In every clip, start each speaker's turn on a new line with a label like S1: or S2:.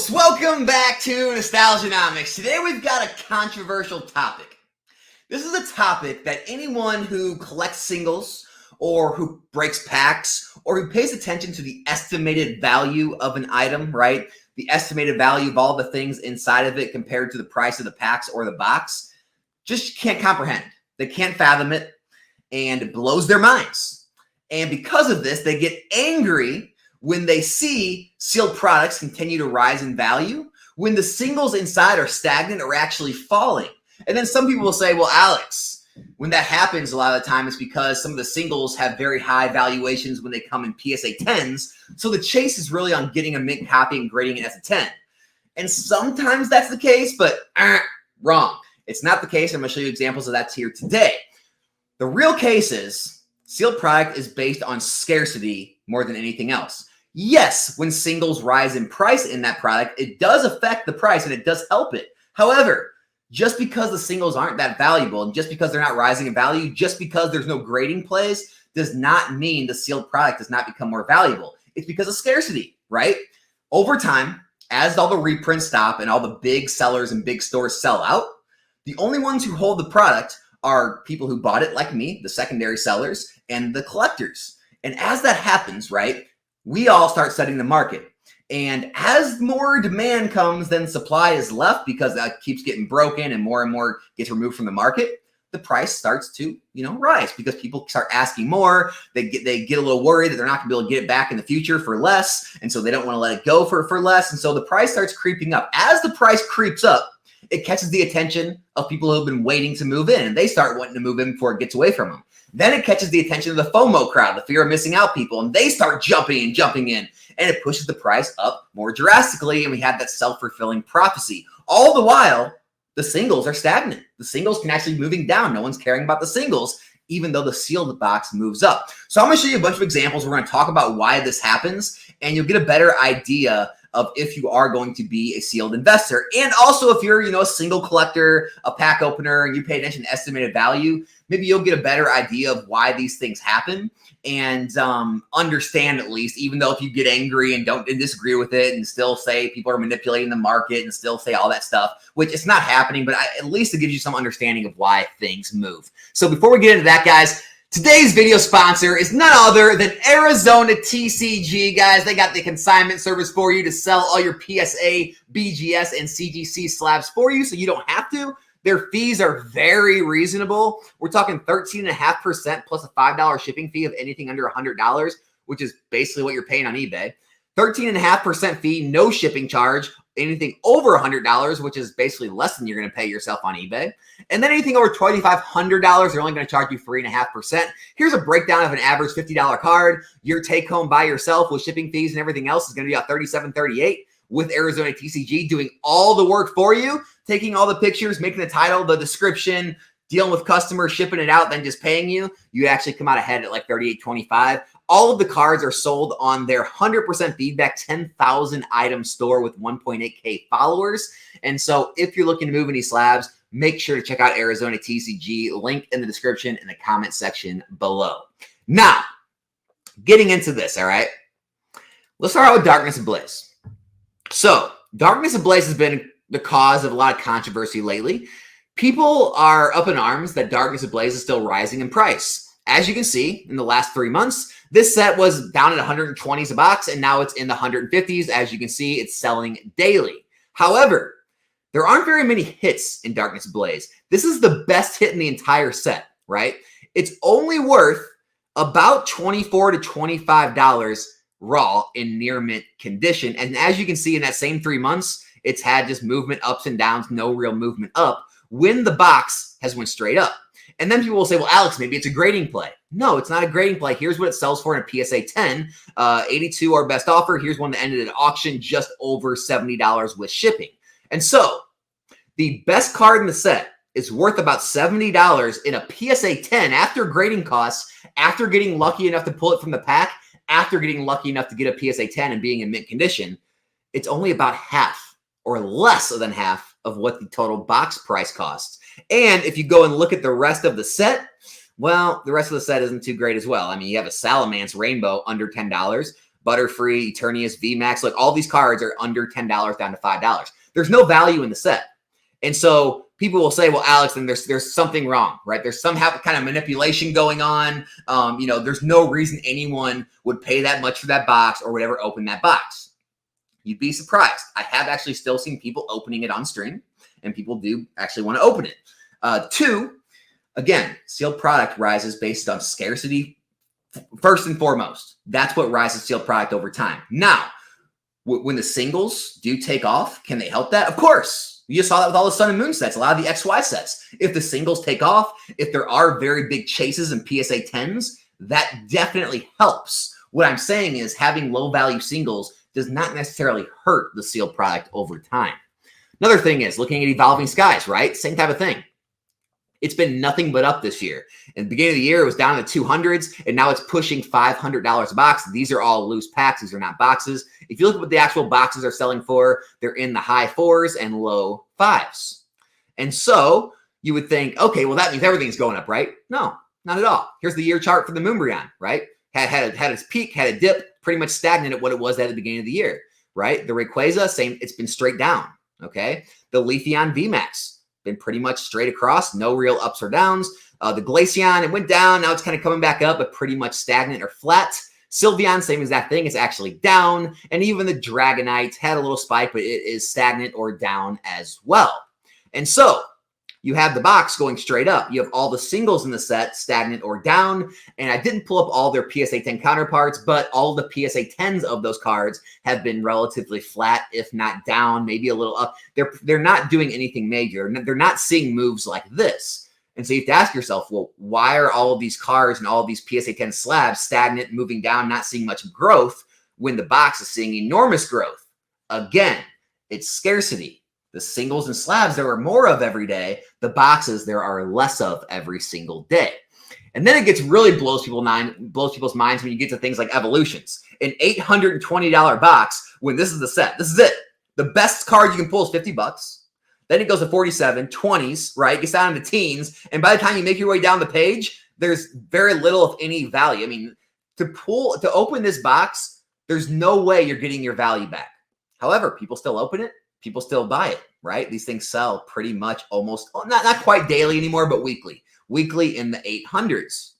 S1: folks, welcome back to Nostalgianomics. Today we've got a controversial topic. This is a topic that anyone who collects singles or who breaks packs or who pays attention to the estimated value of an item, right? The estimated value of all the things inside of it compared to the price of the packs or the box, just can't comprehend. They can't fathom it, and it blows their minds. And because of this, they get angry when they see sealed products continue to rise in value, when the singles inside are stagnant or actually falling. And then some people will say, well, Alex, when that happens a lot of the time, it's because some of the singles have very high valuations when they come in PSA 10s. So the chase is really on getting a mint copy and grading it as a 10. And sometimes that's the case, but wrong. It's not the case. I'm going to show you examples of that here today. The real case is sealed product is based on scarcity more than anything else. Yes, when singles rise in price in that product, it does affect the price and it does help it. However, just because the singles aren't that valuable and just because they're not rising in value, just because there's no grading plays, does not mean the sealed product does not become more valuable. It's because of scarcity, right? Over time, as all the reprints stop and all the big sellers and big stores sell out, the only ones who hold the product are people who bought it like me, the secondary sellers, and the collectors. And as that happens, right, we all start studying the market. And as more demand comes than supply is left because that keeps getting broken and more gets removed from the market, the price starts to, rise because people start asking more. They get a little worried that they're not going to be able to get it back in the future for less. And so they don't want to let it go for less. And so the price starts creeping up. As the price creeps up, it catches the attention of people who have been waiting to move in, and they start wanting to move in before it gets away from them. Then it catches the attention of the FOMO crowd, the fear of missing out people, and they start jumping in, and it pushes the price up more drastically, and we have that self-fulfilling prophecy. All the while, the singles are stagnant. The singles can actually be moving down. No one's caring about the singles, even though the sealed box moves up. So I'm going to show you a bunch of examples. We're going to talk about why this happens, and you'll get a better idea of if you are going to be a sealed investor. And also if you're, a single collector, a pack opener, and you pay attention to estimated value, maybe you'll get a better idea of why these things happen and understand at least, even though if you get angry and disagree with it and still say people are manipulating the market and still say all that stuff, which it's not happening, but at least it gives you some understanding of why things move. So before we get into that, guys, today's video sponsor is none other than Arizona TCG, guys. They got the consignment service for you to sell all your PSA, BGS, and CGC slabs for you, so you don't have to. Their fees are very reasonable. We're talking 13.5% plus a $5 shipping fee of anything under $100, which is basically what you're paying on eBay. 13.5% fee, no shipping charge. Anything over $100, which is basically less than you're going to pay yourself on eBay. And then anything over $2,500, they're only going to charge you 3.5%. Here's a breakdown of an average $50 card. Your take home by yourself with shipping fees and everything else is going to be about $37.38 with Arizona TCG doing all the work for you, taking all the pictures, making the title, the description, dealing with customers, shipping it out, then just paying you. You actually come out ahead at like $38.25. All of the cards are sold on their 100% feedback 10,000 item store with 1.8K followers. And so if you're looking to move any slabs, make sure to check out Arizona TCG. Link in the description in the comment section below. Now, getting into this, all right? Let's start out with Darkness Ablaze. So Darkness Ablaze has been the cause of a lot of controversy lately. People are up in arms that Darkness Ablaze is still rising in price. As you can see, in the last 3 months, this set was down at 120s a box, and now it's in the 150s. As you can see, it's selling daily. However, there aren't very many hits in Darkness Ablaze. This is the best hit in the entire set, right? It's only worth about $24 to $25 raw in near mint condition. And as you can see, in that same 3 months, it's had just movement ups and downs, no real movement up when the box has went straight up. And then people will say, well, Alex, maybe it's a grading play. No, it's not a grading play. Here's what it sells for in a PSA 10. 82 our best offer. Here's one that ended at auction just over $70 with shipping. And so the best card in the set is worth about $70 in a PSA 10 after grading costs, after getting lucky enough to pull it from the pack, after getting lucky enough to get a PSA 10 and being in mint condition. It's only about half or less than half of what the total box price costs. And if you go and look at the rest of the set, well, the rest of the set isn't too great as well. I mean, you have a Salamence Rainbow under $10, Butterfree, Eternius, VMAX. Like all these cards are under $10 down to $5. There's no value in the set. And so people will say, well, Alex, then there's something wrong, right? There's some kind of manipulation going on. There's no reason anyone would pay that much for that box or would ever open that box. You'd be surprised. I have actually still seen people opening it on stream, and people do actually want to open it. 2, again, sealed product rises based on scarcity first and foremost. That's what rises sealed product over time. Now, when the singles do take off, can they help that? Of course. You just saw that with all the Sun and Moon sets, a lot of the XY sets. If the singles take off, if there are very big chases and PSA 10s, that definitely helps. What I'm saying is having low value singles does not necessarily hurt the sealed product over time. Another thing is looking at Evolving Skies, right? Same type of thing. It's been nothing but up this year. In the beginning of the year, it was down in the 200s, and now it's pushing $500 a box. These are all loose packs. These are not boxes. If you look at what the actual boxes are selling for, they're in the high 4s and low 5s. And so you would think, okay, well, that means everything's going up, right? No, not at all. Here's the year chart for the Moonbryon, right? Had its peak, had a dip, pretty much stagnant at what it was at the beginning of the year, right? The Rayquaza, same, it's been straight down, okay? The Leafeon VMAX, been pretty much straight across, no real ups or downs. The Glaceon, it went down. Now it's kind of coming back up, but pretty much stagnant or flat. Sylveon, same exact thing. It's actually down. And even the Dragonite had a little spike, but it is stagnant or down as well. And so you have the box going straight up. You have all the singles in the set stagnant or down. And I didn't pull up all their PSA 10 counterparts, but all the PSA 10s of those cards have been relatively flat, if not down, maybe a little up. They're not doing anything major. They're not seeing moves like this. And so you have to ask yourself, well, why are all of these cards and all of these PSA 10 slabs stagnant, moving down, not seeing much growth when the box is seeing enormous growth? Again, it's scarcity. The singles and slabs there are more of every day. The boxes there are less of every single day. And then it gets really blows people's minds when you get to things like evolutions. An $820 box when this is the set. This is it. The best card you can pull is $50. Then it goes to 47, 20s, right? Gets down into teens. And by the time you make your way down the page, there's very little of any value. I mean, to open this box, there's no way you're getting your value back. However, people still open it. People still buy it, right? These things sell pretty much almost, not quite daily anymore, but weekly in the 800s.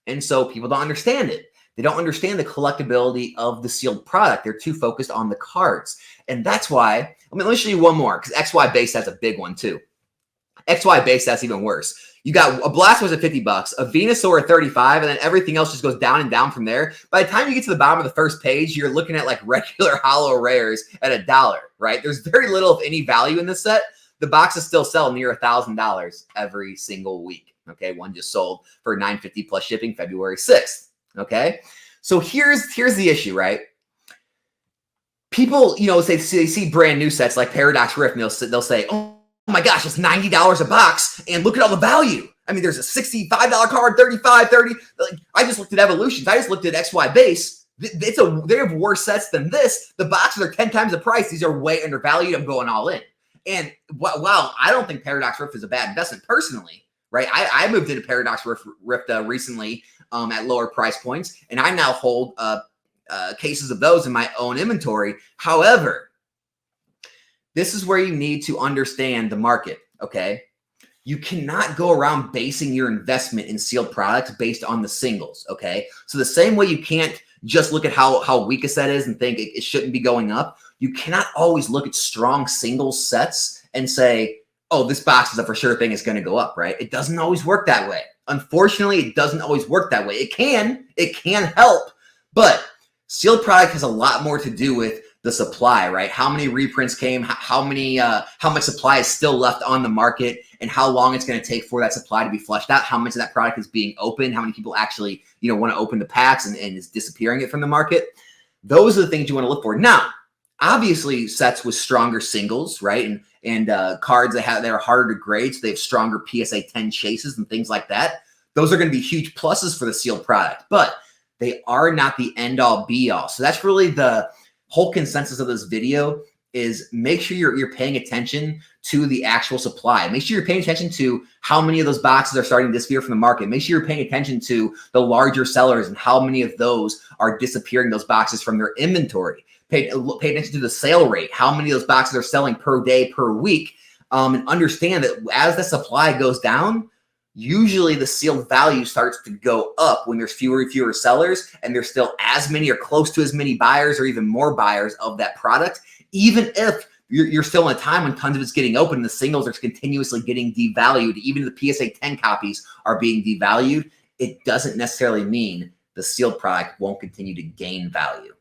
S1: And so people don't understand it. They don't understand the collectability of the sealed product. They're too focused on the cards. And that's why, let me show you one more, because XY base has a big one too. XY base, that's even worse. You got a Blastoise at $50, a Venusaur at $35, and then everything else just goes down and down from there. By the time you get to the bottom of the first page, you're looking at like regular holo rares at $1, right? There's very little of any value in this set. The boxes still sell near $1,000 every single week. Okay, one just sold for $950 plus shipping February 6th. Okay, so here's the issue, right? People, they see brand new sets like Paradox Rift, and they'll say, oh my gosh, it's $90 a box, and look at all the value. I mean, there's a $65 card, $35, $30. Like, I just looked at Evolutions. I just looked at XY base. They have worse sets than this. The boxes are 10 times the price. These are way undervalued. I'm going all in. And wow, I don't think Paradox Rift is a bad investment personally, right? I moved into Paradox Rift recently at lower price points, and I now hold cases of those in my own inventory. However, this is where you need to understand the market, okay? You cannot go around basing your investment in sealed products based on the singles, okay? So the same way you can't just look at how weak a set is and think it shouldn't be going up, you cannot always look at strong singles sets and say, oh, this box is a for sure thing, it's going to go up, right? It doesn't always work that way. Unfortunately, it doesn't always work that way. It can help, but sealed product has a lot more to do with the supply, right? How many reprints came, how much supply is still left on the market, and how long it's going to take for that supply to be flushed out, how much of that product is being opened, how many people actually, want to open the packs and is disappearing it from the market. Those are the things you want to look for. Now, obviously, sets with stronger singles, right? And cards that are harder to grade, so they have stronger PSA 10 chases and things like that. Those are going to be huge pluses for the sealed product, but they are not the end all be all. So that's really the whole consensus of this video is make sure you're paying attention to the actual supply. Make sure you're paying attention to how many of those boxes are starting to disappear from the market. Make sure you're paying attention to the larger sellers and how many of those are disappearing those boxes from their inventory. Pay attention to the sale rate, how many of those boxes are selling per day, per week, and understand that as the supply goes down, usually the sealed value starts to go up when there's fewer and fewer sellers and there's still as many or close to as many buyers or even more buyers of that product. Even if you're still in a time when tons of it's getting open, the singles are continuously getting devalued, even if the PSA 10 copies are being devalued, it doesn't necessarily mean the sealed product won't continue to gain value.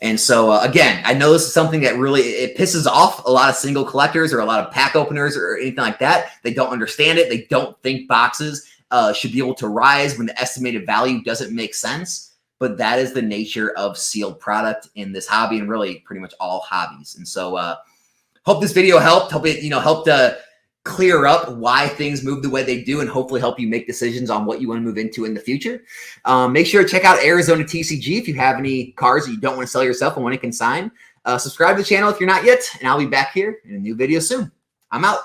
S1: And so, again, I know this is something that really, it pisses off a lot of single collectors or a lot of pack openers or anything like that. They don't understand it. They don't think boxes should be able to rise when the estimated value doesn't make sense. But that is the nature of sealed product in this hobby and really pretty much all hobbies. And so hope this video helped. Hope it helped clear up why things move the way they do and hopefully help you make decisions on what you want to move into in the future. Make sure to check out Arizona TCG if you have any cards that you don't want to sell yourself and want to consign. Subscribe to the channel if you're not yet, and I'll be back here in a new video soon. I'm out.